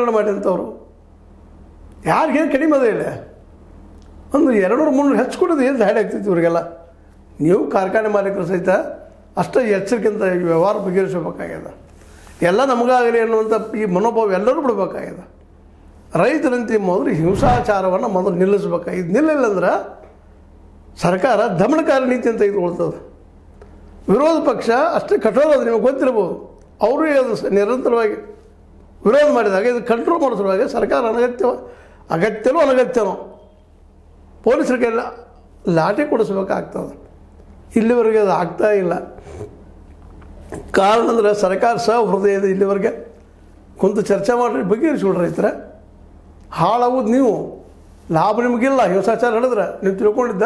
ಹಗರಣ ಮಾಡಿದಂಥವ್ರು ಯಾರಿಗೇನು ಕಡಿಮೆ ಅದೇ ಇಲ್ಲ. ಒಂದು 200-300 ಹೆಚ್ಚು ಕೊಡೋದು ಏನು ದಾಡಿ ಆಗ್ತೈತಿ ಇವರಿಗೆಲ್ಲ. ನೀವು ಕಾರ್ಖಾನೆ ಮಾಲೀಕರು ಸಹಿತ ಅಷ್ಟೇ ಎಚ್ಚರಿಕೆಯಿಂದ ಈ ವ್ಯವಹಾರ ಬಗೆಹರಿಸಬೇಕಾಗ್ಯದ. ಎಲ್ಲ ನಮಗಾಗಲಿ ಅನ್ನುವಂಥ ಈ ಮನೋಭಾವ ಎಲ್ಲರೂ ಬಿಡಬೇಕಾಗ್ಯದ. ರೈತರಂತೆ ಮೊದಲು ಹಿಂಸಾಚಾರವನ್ನು ಮೊದಲು ನಿಲ್ಲಿಸ್ಬೇಕಾಗಿ ನಿಲ್ಲಿಲ್ಲ ಅಂದ್ರೆ ಸರ್ಕಾರ ದಮನಕಾರಿ ನೀತಿ ಅಂತ ತೆಗೆದುಕೊಳ್ತದೆ. ವಿರೋಧ ಪಕ್ಷ ಅಷ್ಟೇ ಕಠೋರ ಅದು ನಿಮಗೆ ಗೊತ್ತಿರ್ಬೋದು. ಅವರು ಅದು ನಿರಂತರವಾಗಿ ವಿರೋಧ ಮಾಡಿದಾಗ ಇದು ಕಂಟ್ರೋಲ್ ಮಾಡೋ ಸಲುವಾಗಿ ಸರ್ಕಾರ ಅಗತ್ಯನೋ ಅನಗತ್ಯನೋ ಪೊಲೀಸರಿಗೆಲ್ಲ ಲಾಠಿ ಕೊಡಿಸ್ಬೇಕಾಗ್ತದೆ. ಇಲ್ಲಿವರೆಗೆ ಅದು ಆಗ್ತಾ ಇಲ್ಲ. ಕಾರಣ ಅಂದರೆ ಸರ್ಕಾರ ಸಹೃದಯದ ಇಲ್ಲಿವರೆಗೆ ಕುಂತು ಚರ್ಚೆ ಮಾಡಿ ಬಗೆಹರಿಸ್ಬಿಡ್ರಿ. ರೈತರ ಹಾಳಾಗೋದು ನೀವು, ಲಾಭ ನಿಮಗಿಲ್ಲ. ಹಿಂಸಾಚಾರ ಹೇಳಿದ್ರೆ ನೀವು ತಿಳ್ಕೊಂಡಿದ್ದ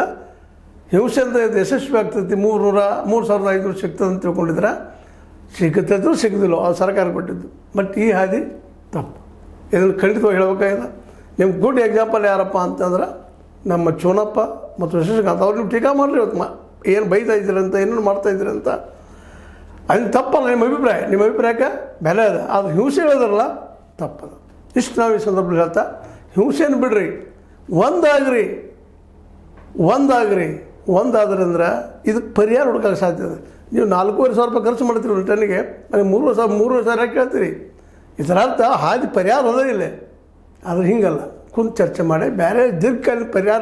ಹಿಂಸೆ ಅಂತ ಇದು ಯಶಸ್ವಿ ಆಗ್ತೈತಿ, 3,500 ಸಿಗ್ತದೆ ಅಂತ ತಿಳ್ಕೊಂಡಿದ್ರೆ ಸಿಗುತ್ತೋ ಸಿಗೋದಿಲ್ಲ, ಅದು ಸರ್ಕಾರ ಕೊಟ್ಟಿದ್ದು. ಬಟ್ ಈ ಹಾದಿ ತಪ್ಪು. ಇದನ್ನು ಖಂಡಿತವಾಗಿ ಹೇಳ್ಬೇಕಾಗಿದೆ. ನಿಮ್ಗೆ ಗುಡ್ ಎಕ್ಸಾಂಪಲ್ ಯಾರಪ್ಪ ಅಂತಂದ್ರೆ ನಮ್ಮ ಚೋನಪ್ಪ ಮತ್ತು ಶಶಿಕಾಂತ್. ಅವ್ರು ನೀವು ಟೀಕಾ ಮಾಡಿರಿ ಇವತ್ತು ಏನು ಬೈತಾ ಇದ್ದೀರಂತ, ಏನೇನು ಮಾಡ್ತಾಯಿದ್ದೀರಿ ಅಂತ. ಅದು ತಪ್ಪಲ್ಲ. ನಿಮ್ಮ ಅಭಿಪ್ರಾಯಕ್ಕೆ ಬೆಲೆ ಅದ. ಅದು ಹಿಂಸೆ ಹೇಳಿದ್ರಲ್ಲ ತಪ್ಪದ. ಇಷ್ಟು ನಾವು ಈ ಸಂದರ್ಭದಲ್ಲಿ ಹೇಳ್ತಾ ಹಿಂಸೆಯನ್ನು ಬಿಡ್ರಿ, ಒಂದಾದ್ರಿಂದ ಇದಕ್ಕೆ ಪರಿಹಾರ ಹುಡುಕಕ್ಕೆ ಸಾಧ್ಯ ಇದೆ. ನೀವು 4,500 ರೂಪಾಯಿ ಖರ್ಚು ಮಾಡ್ತೀರಿ ಒಂದು ಟನ್ನಿಗೆ, ನನಗೆ 3,000 ಯಾಕೆ ಹೇಳ್ತೀರಿ? ಇದರ ಅರ್ಥ ಹಾದಿ ಪರಿಹಾರ ಅದೇ ಇಲ್ಲ. ಆದರೆ ಹಿಂಗಲ್ಲ, ಕುಂತು ಚರ್ಚೆ ಮಾಡಿ ಬೇರೆ ದೀರ್ಘಕಾಲೀನ ಪರಿಹಾರ